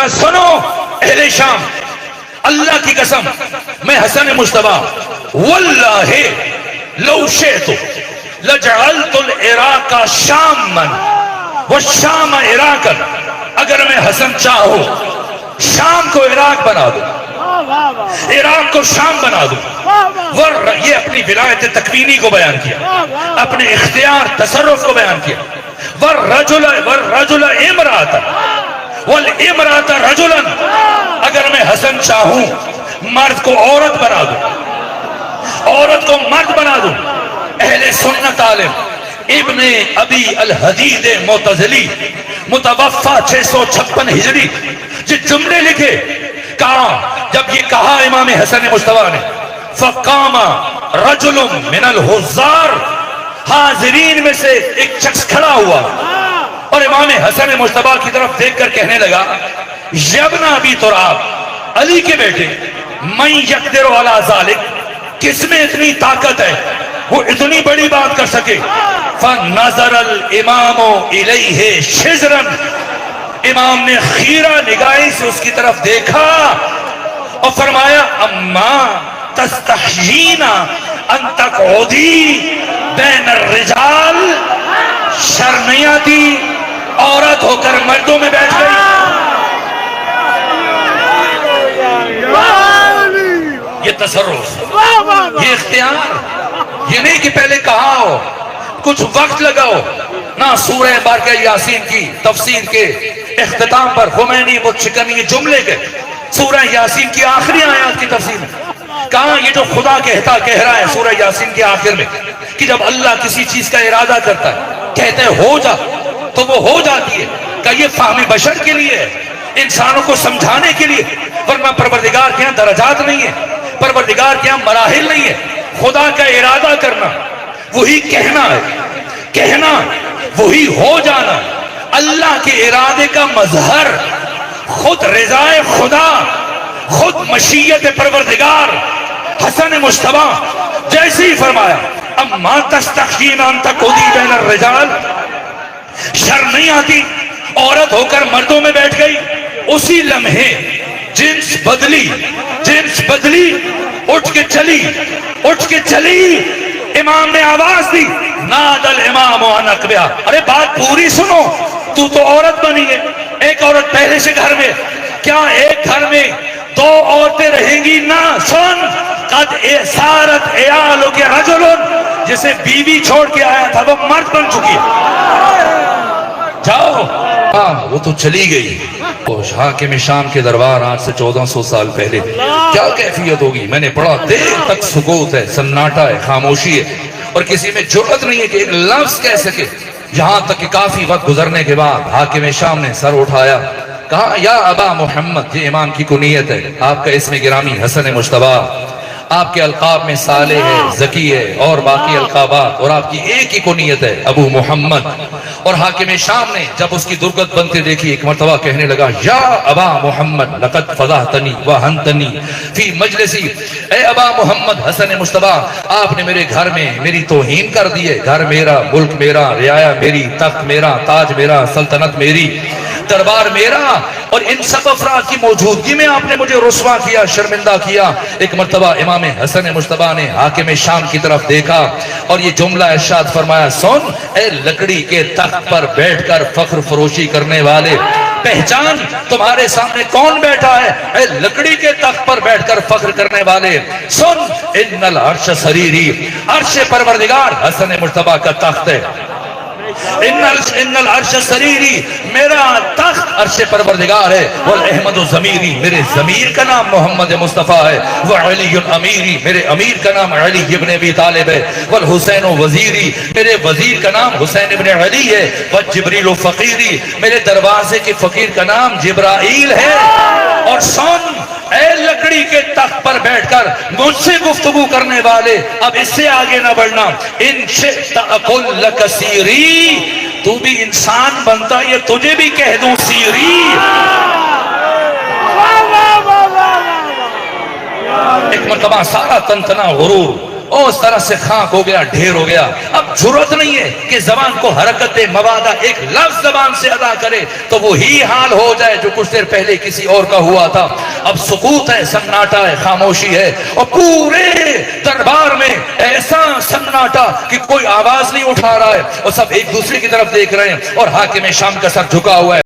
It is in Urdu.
فرمایا سنو اہل شام، اللہ کی قسم میں حسن مصطفیٰ واللہ لو شئت لجعلت العراق شاما والشام عراقا، اگر میں حسن چاہوں شام کو عراق بنا دوں، عراق کو شام بنا دوں. یہ اپنی ولایت تکوینی کو بیان کیا، اپنے اختیار تصرف کو بیان کیا. والرجل امرأة والامرأة رجلا، اگر میں حسن چاہوں مرد کو عورت بنا دوں، عورت کو مرد بنا دوں. اہل سنت عالم ابن ابی الحدید معتزلی متوفا 656 ہجری جو جملے لکھے، کہا جب یہ کہا امام حسن مصطفیٰ نے فقام رجل من الحضار، حاضرین میں سے ایک شخص کھڑا ہوا اور امام حسن مصطفیٰ کی طرف دیکھ کر کہنے لگا یبن ابی تراب، علی کے بیٹے، من یقدر علی ذالک، کس میں اتنی طاقت ہے وہ اتنی بڑی بات کر سکے. فنظر الامام الیہ شزرا، امام نے خیرہ نگاہی سے اس کی طرف دیکھا اور فرمایا اما تستحیین ان تقعدی بین الرجال، شرم نہیں آتی عورت ہو کر مردوں میں بیٹھ گئی؟ یہ تصرف، یہ اختیار، یہ نہیں کہ پہلے کہا ہو کچھ وقت لگاؤ. نہ سورہ بارکہ یاسین کی تفسیر کے اختتام پر خمینی متشکن یہ جملے کے سورہ یاسین کی آخری آیات کی تفسیر میں کہاں یہ جو خدا کہہ رہا ہے سورہ یاسین کے آخر میں کہ جب اللہ کسی چیز کا ارادہ کرتا ہے کہتے ہیں ہو جا تو وہ ہو جاتی ہے. کہ یہ فہم بشر کے لیے ہے، انسانوں کو سمجھانے کے لیے، ورنہ پروردگار کے ہاں درجات نہیں ہے، پروردگار کے ہاں مراحل نہیں ہے. خدا کا ارادہ کرنا وہی کہنا ہے، کہنا وہی ہو جانا. اللہ کے ارادے کا مظہر خود رضائے خدا، خود مشیت پروردگار. حسن مصطفیٰ جیسے ہی فرمایا اما تستحیین ان تقعدی بین الرجال، شرم نہیں آتی عورت ہو کر مردوں میں بیٹھ گئی. اسی لمحے جنس بدلی، اٹھ کے چلی. امام نے آواز دی ناد الامام عن اقبیا، ارے بات پوری سنو، تو عورت بنی ہے، ایک عورت پہلے سے گھر میں، کیا ایک گھر میں دو عورتیں رہیں گی؟ نہ، سن قد سارت عیالو کے رجل، جسے بیوی چھوڑ کے آیا تھا وہ مرد بن چکی ہے. جاؤ. وہ تو چلی گئی. حاکم شام کے دربار آج سے 1400 سال پہلے کیا کیفیت ہوگی؟ میں نے پڑھا دیر تک سکوت ہے، سناٹا ہے، خاموشی ہے، اور کسی میں جرأت نہیں ہے کہ ایک لفظ کہہ سکے. یہاں تک کہ کافی وقت گزرنے کے بعد حاکم شام نے سر اٹھایا، کہا یا ابا محمد، یہ امام کی کنیت ہے، آپ کا اسم گرامی حسن مصطفیٰ، آپ کے القاب میں صالح ہے، ذکی ہے اور باقی القابات، اور آپ کی ایک ہی کنیت ہے ابو محمد. اور حاکم شام نے جب اس کی درگت بنتے دیکھی ایک مرتبہ کہنے لگا یا ابا محمد لقد فضحتنی وہنتنی فی مجلسی، اے ابا محمد حسن مصطفیٰ، آپ نے میرے گھر میں میری توہین کر دی ہے. گھر میرا، ملک میرا، رعایا میری، تخت میرا، تاج میرا، سلطنت میری، دربار میرا، اور ان سب افراد کی موجودگی میں آپ نے مجھے رسوا کیا، شرمندہ کیا. ایک مرتبہ امام حسن مصطفیٰ نے حاکم شام کی طرف دیکھا اور یہ جملہ ارشاد فرمایا سن اے لکڑی کے تخت پر بیٹھ کر فخر فروشی کرنے والے، پہچان تمہارے سامنے کون بیٹھا ہے؟ اے لکڑی کے تخت پر بیٹھ کر فخر کرنے والے، سن ان العرش سریری، عرش پروردگار حسن مصطفیٰ کا تخت ہے. ان العرش سریری، میرا تخت عرش پروردگار ہے. والاحمد ضمیری، میرے ضمیر کا نام محمد مصطفیٰ ہے. وعلی امیری، میرے امیر کا نام علی ابن ابی طالب ہے. والحسین وزیری، میرے وزیر کا نام حسین ابن علی ہے. وجبریل فقیری، میرے دروازے کے فقیر کا نام جبرائیل ہے. اور سن اے لکڑی کے تخت پر بیٹھ کر مجھ سے گفتگو کرنے والے، اب اس سے آگے نہ بڑھنا. ان شئت اقل لک سیری، تو بھی انسان بنتا یہ تجھے بھی کہہ دوں سیری. ایک مرتبہ سارا تنتنا غرور اس طرح سے خاک ہو گیا، ڈھیر ہو گیا. اب ضرورت نہیں ہے کہ زبان کو حرکت دے، مبادہ ایک لفظ زبان سے ادا کرے تو وہی حال ہو جائے جو کچھ دیر پہلے کسی اور کا ہوا تھا. اب سکوت ہے، سناٹا ہے، خاموشی ہے، اور پورے دربار میں ایسا سناٹا کہ کوئی آواز نہیں اٹھا رہا ہے، اور سب ایک دوسرے کی طرف دیکھ رہے ہیں، اور حاکم شام کا سر جھکا ہوا ہے.